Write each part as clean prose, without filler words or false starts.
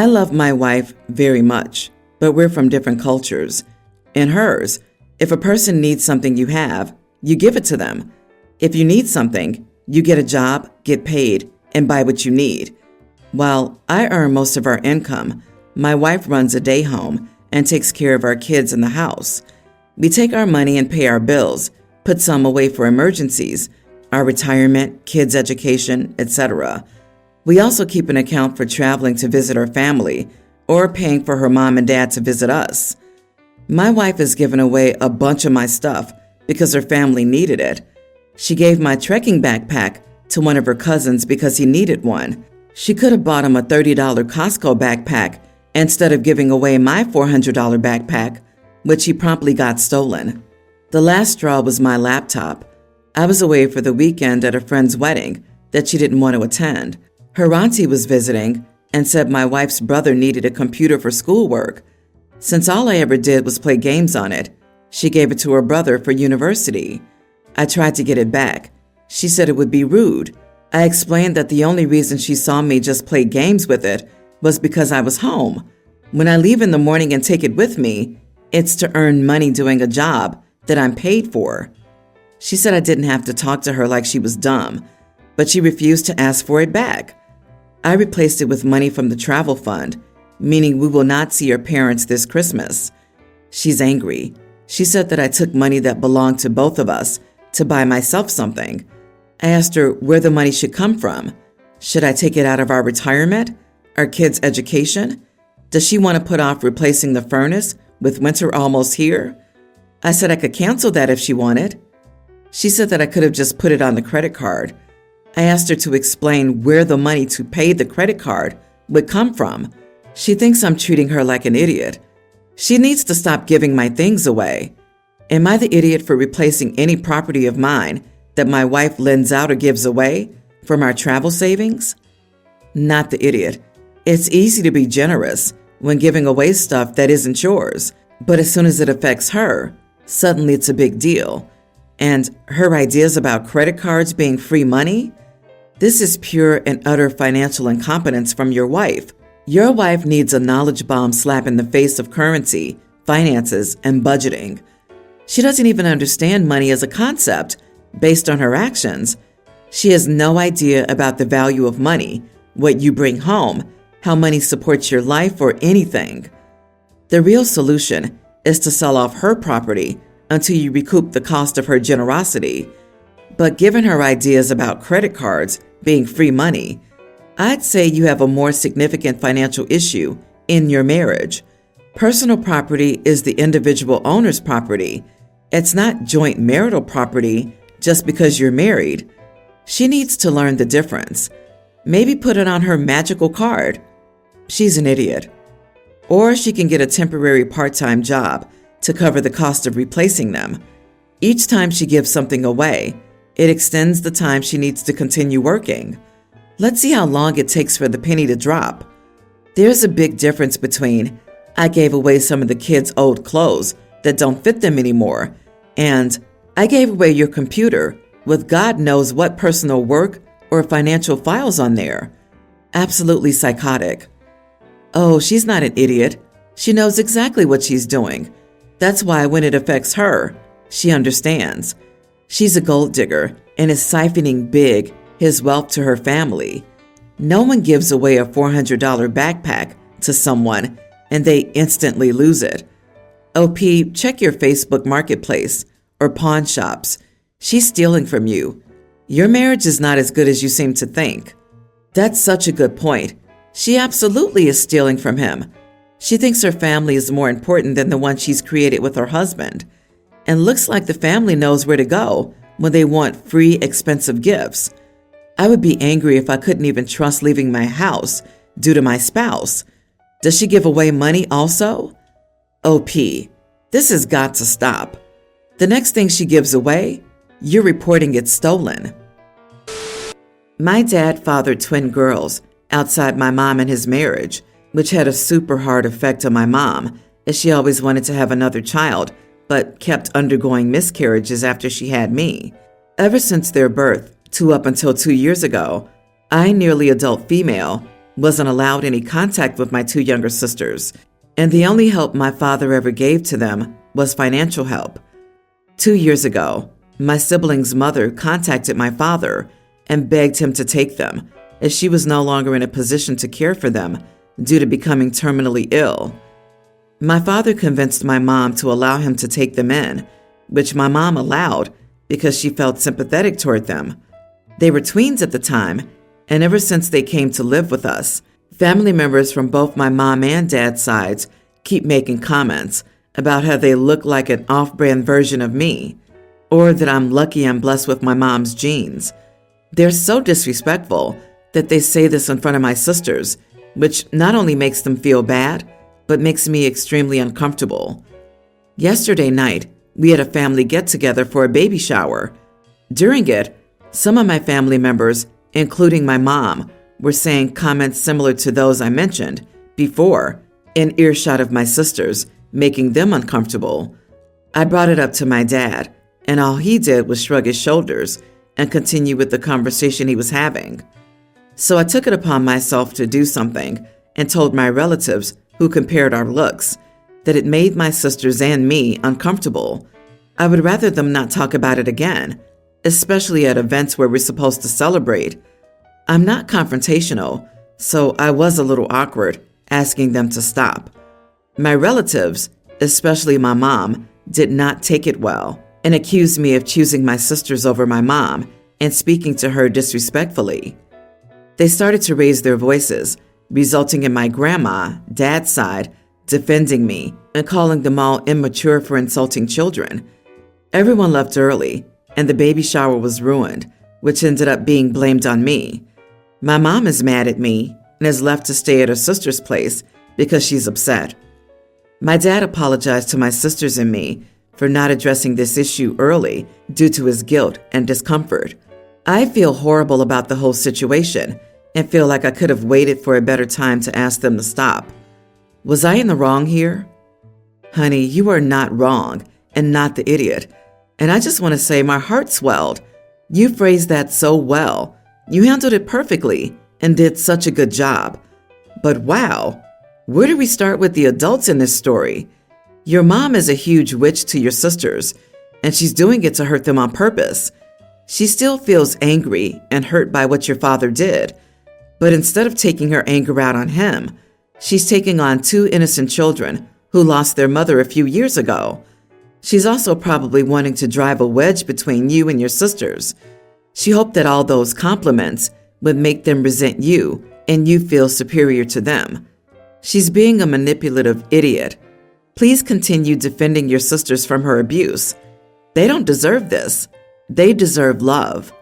I love my wife very much, but we're from different cultures. In hers, if a person needs something you have, you give it to them. If you need something, you get a job, get paid, and buy what you need. While I earn most of our income, my wife runs a day home and takes care of our kids in the house. We take our money and pay our bills, put some away for emergencies, our retirement, kids' education, etc. We also keep an account for traveling to visit our family or paying for her mom and dad to visit us. My wife has given away a bunch of my stuff because her family needed it. She gave my trekking backpack to one of her cousins because he needed one. She could have bought him a $30 Costco backpack instead of giving away my $400 backpack, which he promptly got stolen. The last straw was my laptop. I was away for the weekend at a friend's wedding that she didn't want to attend. Her auntie was visiting and said my wife's brother needed a computer for schoolwork. Since all I ever did was play games on it, she gave it to her brother for university. I tried to get it back. She said it would be rude. I explained that the only reason she saw me just play games with it was because I was home. When I leave in the morning and take it with me, it's to earn money doing a job that I'm paid for. She said I didn't have to talk to her like she was dumb, but she refused to ask for it back. I replaced it with money from the travel fund, meaning we will not see her parents this Christmas. She's angry. She said that I took money that belonged to both of us to buy myself something. I asked her where the money should come from. Should I take it out of our retirement? Our kids' education? Does she want to put off replacing the furnace with winter almost here? I said I could cancel that if she wanted. She said that I could have just put it on the credit card. I asked her to explain where the money to pay the credit card would come from. She thinks I'm treating her like an idiot. She needs to stop giving my things away. Am I the idiot for replacing any property of mine that my wife lends out or gives away from our travel savings? Not the idiot. It's easy to be generous when giving away stuff that isn't yours, but as soon as it affects her, suddenly it's a big deal. And her ideas about credit cards being free money? This is pure and utter financial incompetence from your wife. Your wife needs a knowledge bomb slap in the face of currency, finances, and budgeting. She doesn't even understand money as a concept based on her actions. She has no idea about the value of money, what you bring home, how money supports your life, or anything. The real solution is to sell off her property until you recoup the cost of her generosity. But given her ideas about credit cards being free money, I'd say you have a more significant financial issue in your marriage. Personal property is the individual owner's property. It's not joint marital property just because you're married. She needs to learn the difference. Maybe put it on her magical card. She's an idiot. Or she can get a temporary part-time job to cover the cost of replacing them. Each time she gives something away, it extends the time she needs to continue working. Let's see how long it takes for the penny to drop. There's a big difference between I gave away some of the kids' old clothes that don't fit them anymore and I gave away your computer with God knows what personal work or financial files on there. Absolutely psychotic. Oh, she's not an idiot. She knows exactly what she's doing. That's why when it affects her, she understands. She's a gold digger and is siphoning big his wealth to her family. No one gives away a $400 backpack to someone and they instantly lose it. OP, check your Facebook marketplace or pawn shops. She's stealing from you. Your marriage is not as good as you seem to think. That's such a good point. She absolutely is stealing from him. She thinks her family is more important than the one she's created with her husband. And looks like the family knows where to go when they want free, expensive gifts. I would be angry if I couldn't even trust leaving my house due to my spouse. Does she give away money also? OP, this has got to stop. The next thing she gives away, you're reporting it stolen. My dad fathered twin girls outside my mom and his marriage, which had a super hard effect on my mom, as she always wanted to have another child, but kept undergoing miscarriages after she had me. Ever since their birth, to up until 2 years ago, I, nearly adult female, wasn't allowed any contact with my two younger sisters, and the only help my father ever gave to them was financial help. 2 years ago, my siblings' mother contacted my father and begged him to take them, as she was no longer in a position to care for them due to becoming terminally ill. My father convinced my mom to allow him to take them in, which my mom allowed because she felt sympathetic toward them. They were tweens at the time, and ever since they came to live with us, family members from both my mom and dad's sides keep making comments about how they look like an off-brand version of me, or that I'm lucky I'm blessed with my mom's genes. They're so disrespectful that they say this in front of my sisters, which not only makes them feel bad, but makes me extremely uncomfortable. Yesterday night, we had a family get-together for a baby shower. During it, some of my family members, including my mom, were saying comments similar to those I mentioned before, in earshot of my sisters, making them uncomfortable. I brought it up to my dad, and all he did was shrug his shoulders and continue with the conversation he was having. So I took it upon myself to do something and told my relatives, who compared our looks, that it made my sisters and me uncomfortable. I would rather them not talk about it again, especially at events where we're supposed to celebrate. I'm not confrontational, so I was a little awkward asking them to stop. My relatives, especially my mom, did not take it well and accused me of choosing my sisters over my mom and speaking to her disrespectfully. They started to raise their voices, resulting in my grandma, dad's side, defending me and calling them all immature for insulting children. Everyone left early, and the baby shower was ruined, which ended up being blamed on me. My mom is mad at me and has left to stay at her sister's place because she's upset. My dad apologized to my sisters and me for not addressing this issue early due to his guilt and discomfort. I feel horrible about the whole situation and feel like I could have waited for a better time to ask them to stop. Was I in the wrong here? Honey, you are not wrong and not the idiot. And I just want to say my heart swelled. You phrased that so well. You handled it perfectly and did such a good job. But wow, where do we start with the adults in this story? Your mom is a huge witch to your sisters, and she's doing it to hurt them on purpose. She still feels angry and hurt by what your father did, but instead of taking her anger out on him, she's taking on two innocent children who lost their mother a few years ago. She's also probably wanting to drive a wedge between you and your sisters. She hoped that all those compliments would make them resent you and you feel superior to them. She's being a manipulative idiot. Please continue defending your sisters from her abuse. They don't deserve this. They deserve love.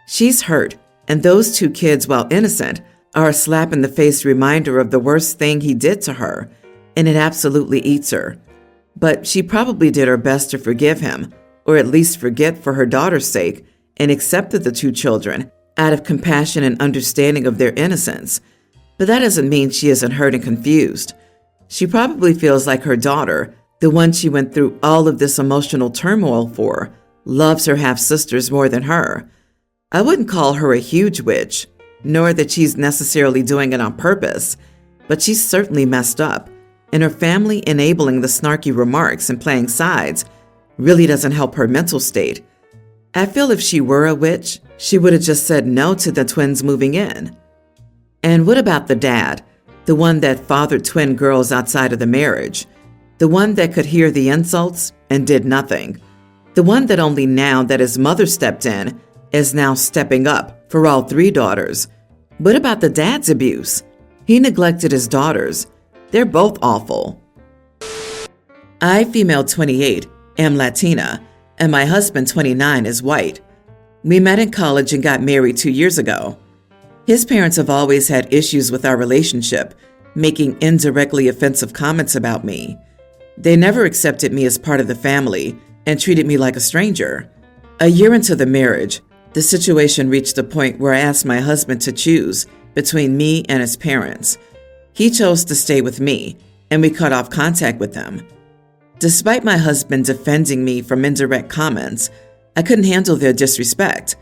She's hurt, and those two kids, while innocent, are a slap-in-the-face reminder of the worst thing he did to her, and it absolutely eats her. But she probably did her best to forgive him, or at least forget for her daughter's sake, and accepted the two children out of compassion and understanding of their innocence. But that doesn't mean she isn't hurt and confused. She probably feels like her daughter, the one she went through all of this emotional turmoil for, loves her half-sisters more than her. I wouldn't call her a huge witch, nor that she's necessarily doing it on purpose, but she's certainly messed up, and her family enabling the snarky remarks and playing sides really doesn't help her mental state. I feel if she were a witch, she would have just said no to the twins moving in. And what about the dad, the one that fathered twin girls outside of the marriage, the one that could hear the insults and did nothing, the one that only now that his mother stepped in is now stepping up for all three daughters? What about the dad's abuse? He neglected his daughters. They're both awful. I, female 28, am Latina, and my husband, 29, is white. We met in college and got married 2 years ago. His parents have always had issues with our relationship, making indirectly offensive comments about me. They never accepted me as part of the family and treated me like a stranger. A year into the marriage, the situation reached a point where I asked my husband to choose between me and his parents. He chose to stay with me, and we cut off contact with them. Despite my husband defending me from indirect comments, I couldn't handle their disrespect.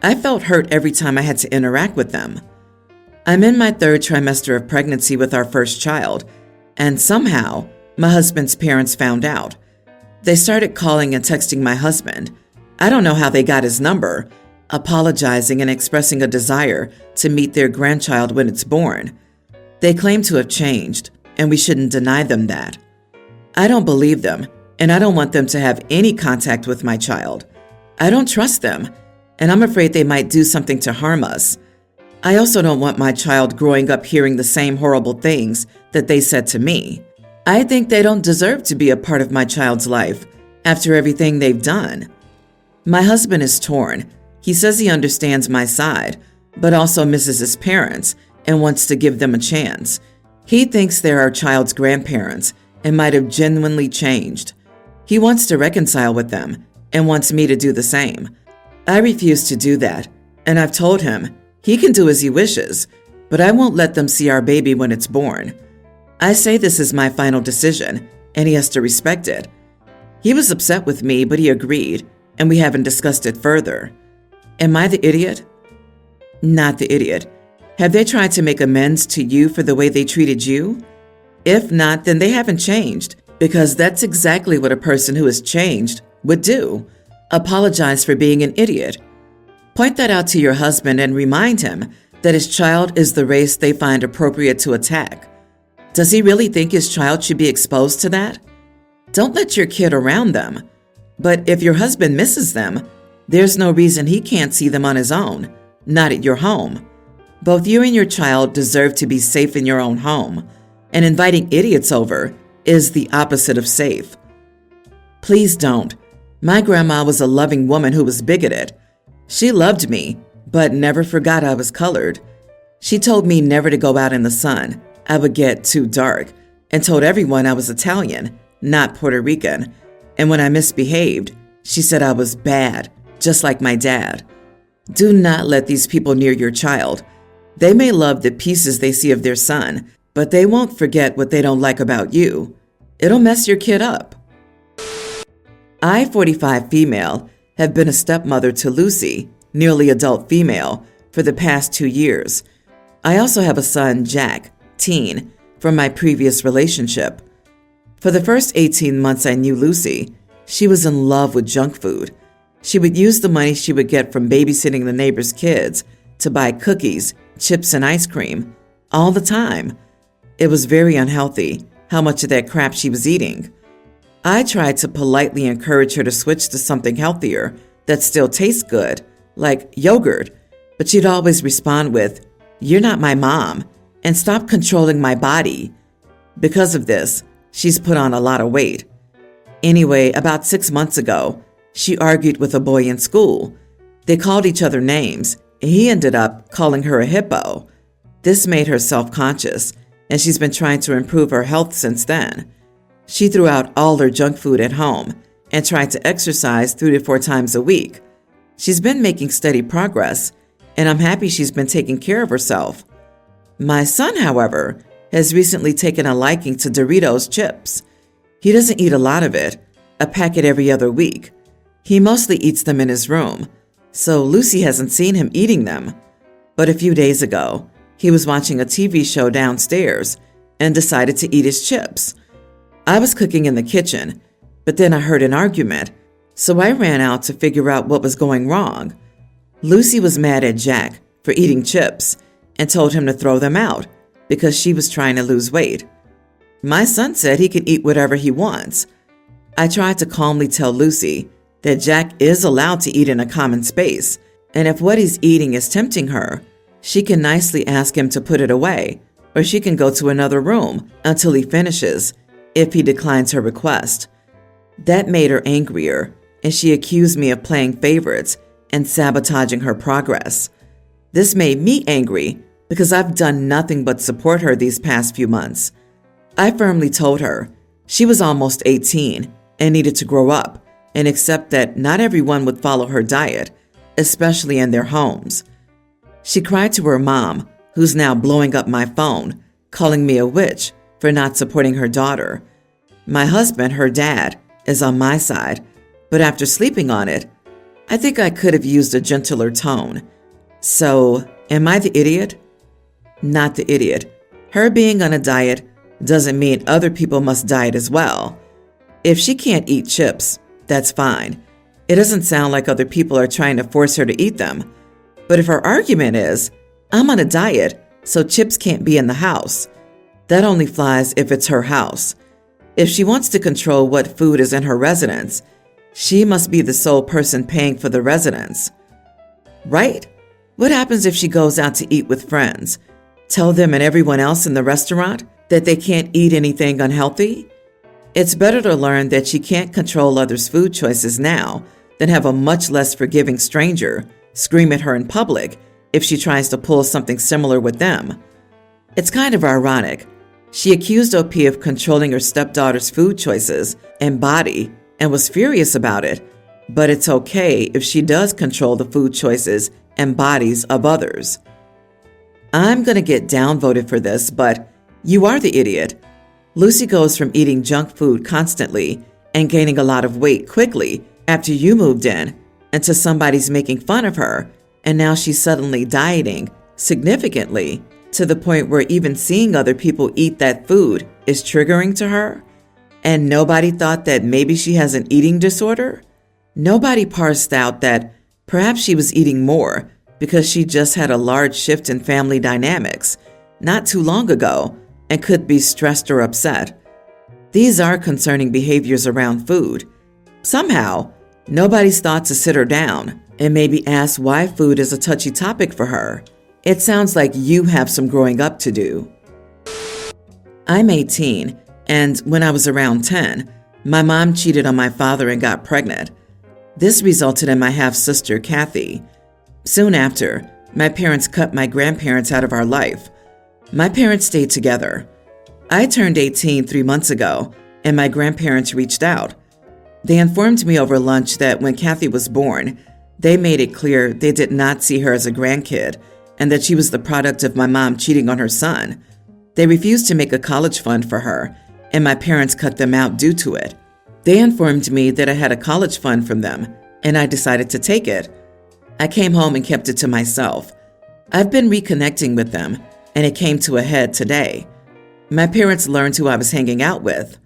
I felt hurt every time I had to interact with them. I'm in my 3rd trimester of pregnancy with our first child, and somehow my husband's parents found out. They started calling and texting my husband. I don't know how they got his number, apologizing and expressing a desire to meet their grandchild when it's born. They claim to have changed, and we shouldn't deny them that. I don't believe them, and I don't want them to have any contact with my child. I don't trust them, and I'm afraid they might do something to harm us. I also don't want my child growing up hearing the same horrible things that they said to me. I think they don't deserve to be a part of my child's life after everything they've done. My husband is torn. He says he understands my side, but also misses his parents and wants to give them a chance. He thinks they're our child's grandparents and might have genuinely changed. He wants to reconcile with them and wants me to do the same. I refuse to do that, and I've told him he can do as he wishes, but I won't let them see our baby when it's born. I say this is my final decision, and he has to respect it. He was upset with me, but he agreed, and we haven't discussed it further. Am I the idiot? Not the idiot. Have they tried to make amends to you for the way they treated you? If not, then they haven't changed, because that's exactly what a person who has changed would do. Apologize for being an idiot. Point that out to your husband and remind him that his child is the race they find appropriate to attack. Does he really think his child should be exposed to that? Don't let your kid around them. But if your husband misses them, there's no reason he can't see them on his own, not at your home. Both you and your child deserve to be safe in your own home, and inviting idiots over is the opposite of safe. Please don't. My grandma was a loving woman who was bigoted. She loved me, but never forgot I was colored. She told me never to go out in the sun. I would get too dark, and told everyone I was Italian, not Puerto Rican. And when I misbehaved, she said I was bad, just like my dad. Do not let these people near your child. They may love the pieces they see of their son, but they won't forget what they don't like about you. It'll mess your kid up. I, 45 female, have been a stepmother to Lucy, nearly adult female, for the past 2 years. I also have a son, Jack, teen, from my previous relationship. For the first 18 months I knew Lucy, she was in love with junk food. She would use the money she would get from babysitting the neighbors' kids to buy cookies, chips, and ice cream all the time. It was very unhealthy how much of that crap she was eating. I tried to politely encourage her to switch to something healthier that still tastes good, like yogurt, but she'd always respond with, "You're not my mom, and stop controlling my body." Because of this, she's put on a lot of weight. Anyway, about 6 months ago, she argued with a boy in school. They called each other names, and he ended up calling her a hippo. This made her self-conscious, and she's been trying to improve her health since then. She threw out all her junk food at home and tried to exercise 3 to 4 times a week. She's been making steady progress, and I'm happy she's been taking care of herself. My son, however, has recently taken a liking to Doritos chips. He doesn't eat a lot of it, a packet every other week. He mostly eats them in his room, so Lucy hasn't seen him eating them. But a few days ago, he was watching a TV show downstairs and decided to eat his chips. I was cooking in the kitchen, but then I heard an argument, so I ran out to figure out what was going wrong. Lucy was mad at Jack for eating chips and told him to throw them out because she was trying to lose weight. My son said he could eat whatever he wants. I tried to calmly tell Lucy that Jack is allowed to eat in a common space, and if what he's eating is tempting her, she can nicely ask him to put it away, or she can go to another room until he finishes if he declines her request. That made her angrier, and she accused me of playing favorites and sabotaging her progress. This made me angry because I've done nothing but support her these past few months. I firmly told her she was almost 18 and needed to grow up and accept that not everyone would follow her diet, especially in their homes. She cried to her mom, who's now blowing up my phone, calling me a witch for not supporting her daughter. My husband, her dad, is on my side, but after sleeping on it, I think I could have used a gentler tone. So, am I the idiot? Not the idiot. Her being on a diet doesn't mean other people must diet as well. If she can't eat chips, that's fine. It doesn't sound like other people are trying to force her to eat them. But if her argument is, I'm on a diet, so chips can't be in the house, that only flies if it's her house. If she wants to control what food is in her residence, she must be the sole person paying for the residence. Right? What happens if she goes out to eat with friends? Tell them and everyone else in the restaurant that they can't eat anything unhealthy? It's better to learn that she can't control others' food choices now than have a much less forgiving stranger scream at her in public if she tries to pull something similar with them. It's kind of ironic. She accused OP of controlling her stepdaughter's food choices and body and was furious about it, but it's okay if she does control the food choices and bodies of others. I'm going to get downvoted for this, but you are the idiot. Lucy goes from eating junk food constantly and gaining a lot of weight quickly after you moved in into somebody's making fun of her, and now she's suddenly dieting significantly to the point where even seeing other people eat that food is triggering to her. And nobody thought that maybe she has an eating disorder? Nobody parsed out that perhaps she was eating more because she just had a large shift in family dynamics not too long ago and could be stressed or upset. These are concerning behaviors around food. Somehow, nobody's thought to sit her down and maybe ask why food is a touchy topic for her. It sounds like you have some growing up to do. I'm 18, and when I was around 10, my mom cheated on my father and got pregnant. This resulted in my half-sister, Kathy. Soon after, my parents cut my grandparents out of our life. My parents stayed together. I turned 18 3 months ago, and my grandparents reached out. They informed me over lunch that when Kathy was born, they made it clear they did not see her as a grandkid and that she was the product of my mom cheating on her son. They refused to make a college fund for her, and my parents cut them out due to it. They informed me that I had a college fund from them, and I decided to take it. I came home and kept it to myself. I've been reconnecting with them, and it came to a head today. My parents learned who I was hanging out with.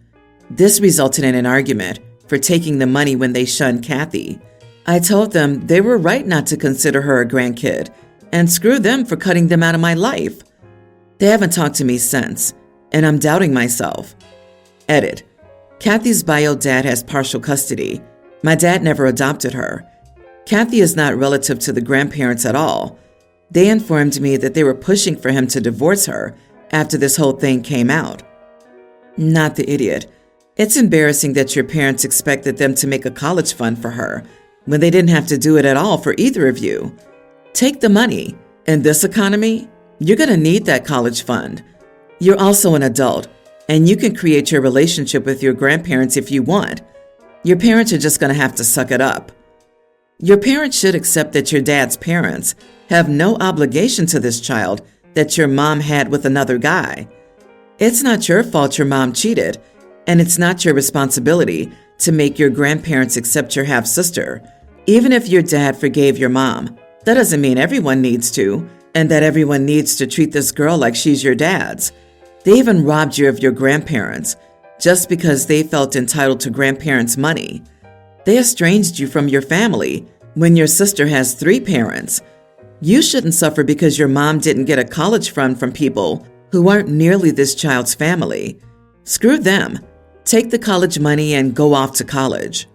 This resulted in an argument for taking the money when they shunned Kathy. I told them they were right not to consider her a grandkid, and screw them for cutting them out of my life. They haven't talked to me since, and I'm doubting myself. Edit. Kathy's bio dad has partial custody. My dad never adopted her. Kathy is not relative to the grandparents at all. They informed me that they were pushing for him to divorce her after this whole thing came out. Not the idiot. It's embarrassing that your parents expected them to make a college fund for her when they didn't have to do it at all for either of you. Take the money. In this economy, you're going to need that college fund. You're also an adult, and you can create your relationship with your grandparents if you want. Your parents are just going to have to suck it up. Your parents should accept that your dad's parents have no obligation to this child that your mom had with another guy. It's not your fault your mom cheated, and it's not your responsibility to make your grandparents accept your half-sister. Even if your dad forgave your mom, that doesn't mean everyone needs to, and that everyone needs to treat this girl like she's your dad's. They even robbed you of your grandparents just because they felt entitled to grandparents' money. They estranged you from your family when your sister has 3 parents. You shouldn't suffer because your mom didn't get a college fund from people who aren't nearly this child's family. Screw them. Take the college money and go off to college.